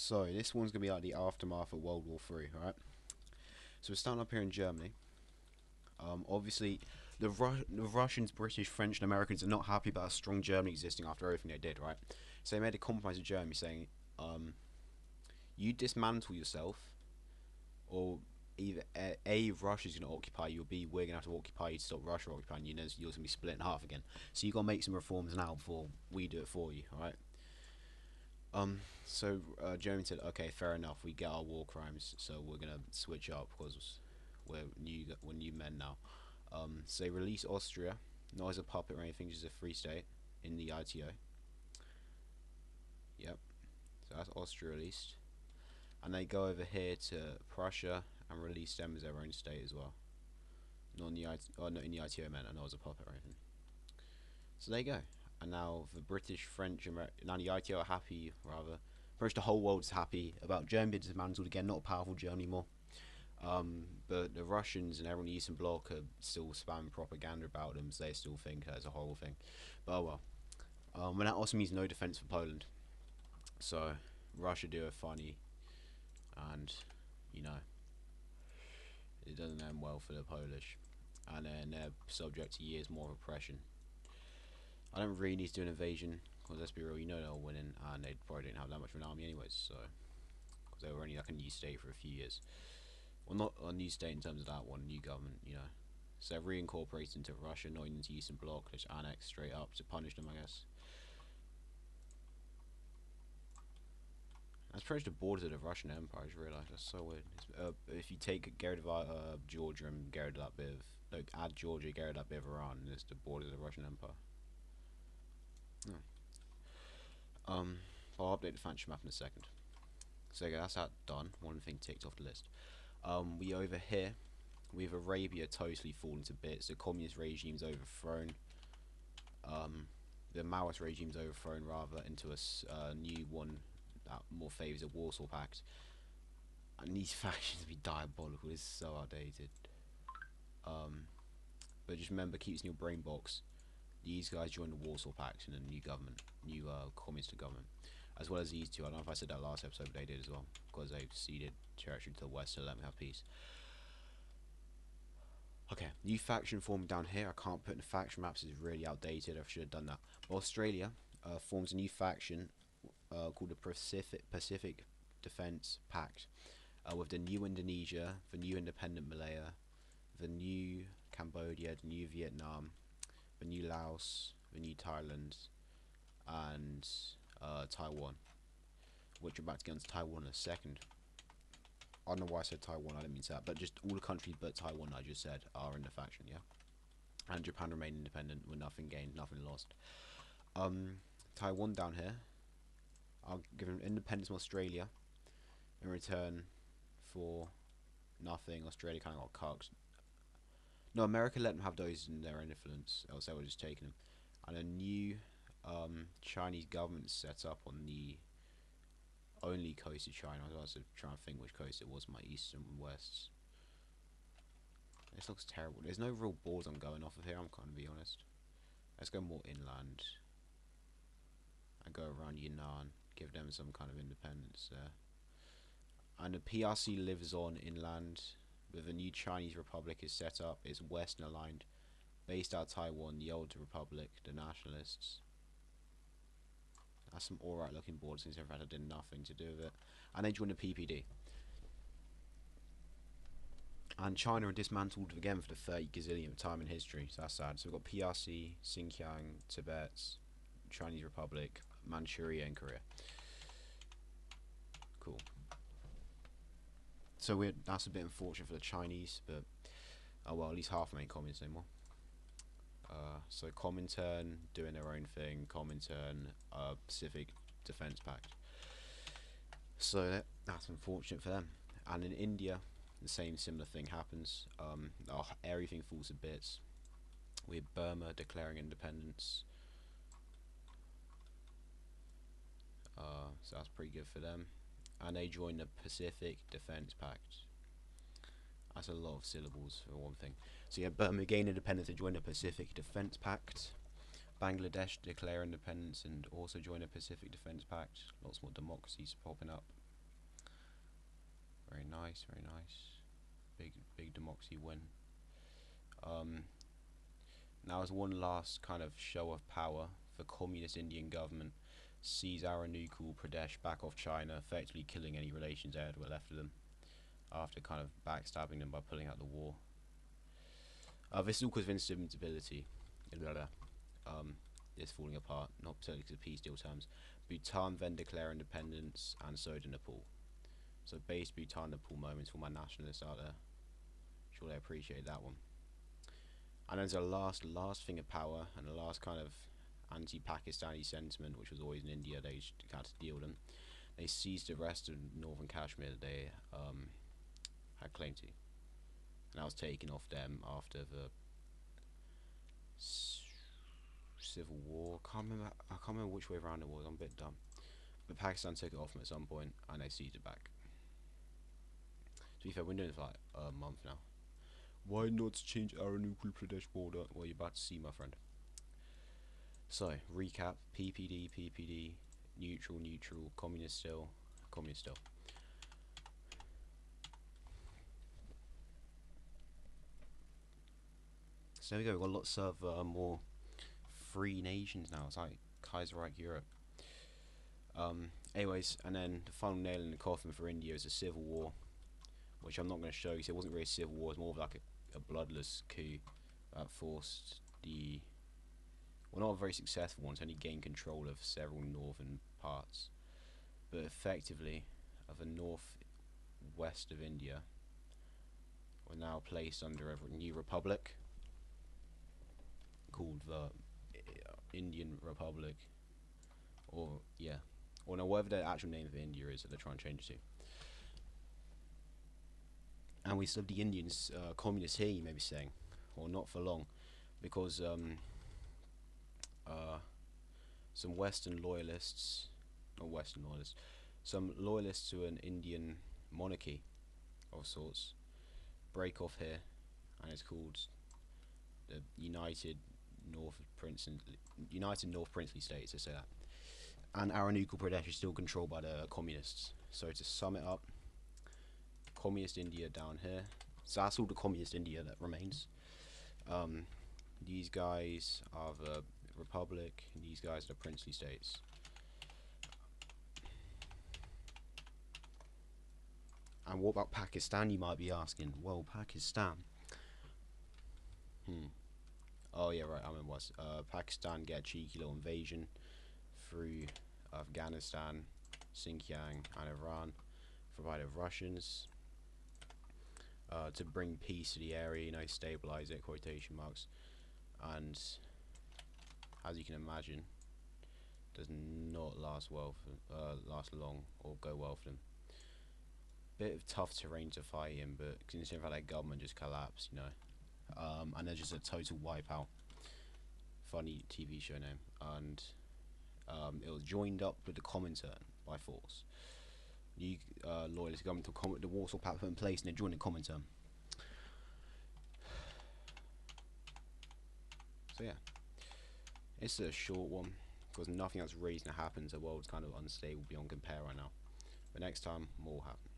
So this one's gonna be like the aftermath of World War Three, alright? So we're starting up here in Germany. Obviously, the Russians, British, French, and Americans are not happy about a strong Germany existing after everything they did, right? So they made a compromise with Germany, saying, you dismantle yourself, or either A, Russia's gonna occupy you, or B, we're gonna have to occupy you to stop Russia occupying you. And you're gonna be split in half again. So you gotta make some reforms now before we do it for you, alright? Germany said, okay, fair enough. We get our war crimes, so we're gonna switch up because we're new men now. So they release Austria, not as a puppet or anything, just a free state in the ITO. Yep. So that's Austria released, and they go over here to Prussia and release them as their own state as well. Not in the not in the ITO, man. Not as a puppet or anything. So there you go. And now the British, French, now the ITO are happy, rather. Pretty much the whole world's happy about Germany being dismantled again, not a powerful Germany anymore. But the Russians and everyone in the Eastern Bloc are still spamming propaganda about them, so they still think it's a horrible thing. But oh well. And that also means no defense for Poland. So Russia do a funny, and you know, it doesn't end well for the Polish, and then they're subject to years more of oppression. I don't really need to do an invasion, because let's be real, you know they're winning, and they probably didn't have that much of an army anyways, so, because they were only like a new state for a few years. Well, not a new state in terms of that one, new government, you know. So they're reincorporated into Russia, not into Eastern Bloc, just annexed straight up to punish them, I guess. That's pretty much the borders of the Russian Empire, I just realised. That's so weird. If you take Georgia and get rid of that bit of, like, add Georgia, get rid of that bit of Iran, it's the borders of the Russian Empire. I'll update the faction map in a second. So yeah, that's that done. One thing ticked off the list. We over here, we have Arabia totally fallen to bits. The communist regime's overthrown. The Maoist regime's overthrown rather into a new one that more favours the Warsaw Pact. And these factions be diabolical. It's so outdated. But just remember, keep this in your brain box. These guys joined the Warsaw Pact in a new government, new communist government, as well as these two. I don't know if I said that last episode, but they did as well, because they ceded territory to the west to let me have peace. Okay, new faction formed down here. I can't put in the faction maps, it's really outdated. I should have done that. But Australia forms a new faction called the Pacific Defence Pact, with the new Indonesia, the new independent Malaya, the new Cambodia, the new Vietnam, the new Laos, the new Thailand, and Taiwan, which we're about to get into Taiwan in a second. I don't know why I said Taiwan, I didn't mean to say that, but just all the countries but Taiwan I just said are in the faction, yeah? And Japan remain independent with nothing gained, nothing lost. Taiwan down here, I'll give them independence from Australia in return for nothing. Australia kind of got cucked. No, America let them have those in their influence, else they would have just taken them. And a new Chinese government set up on the only coast of China. I was also trying to think which coast it was, my east and west. This looks terrible. There's no real borders I'm going off of here, I'm going to be honest. Let's go more inland. And go around Yunnan, give them some kind of independence there. And the PRC lives on inland, with a new Chinese republic is set up. It's western aligned, based out of Taiwan, the old republic, the nationalists. That's some alright looking borders, since everyone did nothing to do with it. And they joined the PPD. And China are dismantled again for the 30 gazillionth time in history, so that's sad. So we've got PRC, Xinjiang, Tibet, Chinese Republic, Manchuria, and Korea. Cool. So that's a bit unfortunate for the Chinese, but oh well, at least half of them ain't communists anymore. So Comintern doing their own thing, Comintern, Pacific Defence Pact. So that's unfortunate for them. And in India, the same similar thing happens. Everything falls to bits. We have Burma declaring independence. So that's pretty good for them. And they join the Pacific Defence Pact. That's a lot of syllables for one thing. So yeah, Burma gain independence to join the Pacific Defence Pact. Bangladesh declare independence and also join the Pacific Defence Pact. Lots more democracies popping up. Very nice, very nice. Big democracy win. Now as one last kind of show of power, the communist Indian government seized Arunachal Pradesh back off China, effectively killing any relations they were left with them, after kind of backstabbing them by pulling out the war. This all caused instability. It's falling apart, not particularly because of peace deal terms. Bhutan then declare independence, and so did Nepal. So base Bhutan Nepal moments for my nationalists out there. Sure they appreciate that one. And there's a last thing of power, and the last kind of anti-Pakistani sentiment, which was always in India. They had to deal with them. They seized the rest of northern Kashmir that they had claim to, and that was taken off them after the civil war. I can't remember which way around it was. I'm a bit dumb. But Pakistan took it off them at some point, and they seized it back. To be fair, we're doing it for like a month now. Why not change Arunachal Pradesh border? Well, you're about to see, my friend. So, recap: PPD, neutral, communist still. So there we go. We've got lots of more free nations now. It's like Kaiserreich Europe. Anyways, and then the final nail in the coffin for India is a civil war, which I'm not going to show you. So it wasn't really a civil war. It was more of like a bloodless coup that forced the, well, not a very successful one, to only gain control of several northern parts, but effectively of the northwest of India were now placed under a new republic called the Indian Republic, or no, whatever the actual name of India is that they're trying to change it to. And we still have the Indians, communists here, you may be saying, or not for long, because some some loyalists to an Indian monarchy of sorts break off here, and it's called the United North Princely States, to say that. And Arunachal Pradesh is still controlled by the communists. So to sum it up, communist India down here. So that's all the communist India that remains. These guys are the republic, and these guys are the princely states. And what about Pakistan, you might be asking? Well, Pakistan. Oh yeah, right, I remember what. Pakistan get a cheeky little invasion through Afghanistan, Xinjiang, and Iran, provided Russians, to bring peace to the area, you know, stabilize it, quotation marks. And as you can imagine, does not last long or go well for them. Bit of tough terrain to fight in, but considering how their government just collapsed, you know, and they're just a total wipeout. Funny TV show name. And it was joined up with the Comintern by force. New loyalist government to the Warsaw Pact put in place, and they joined the Comintern. So yeah, it's a short one because nothing else really is going to happen. So the world's kind of unstable beyond compare right now. But next time, more will happen.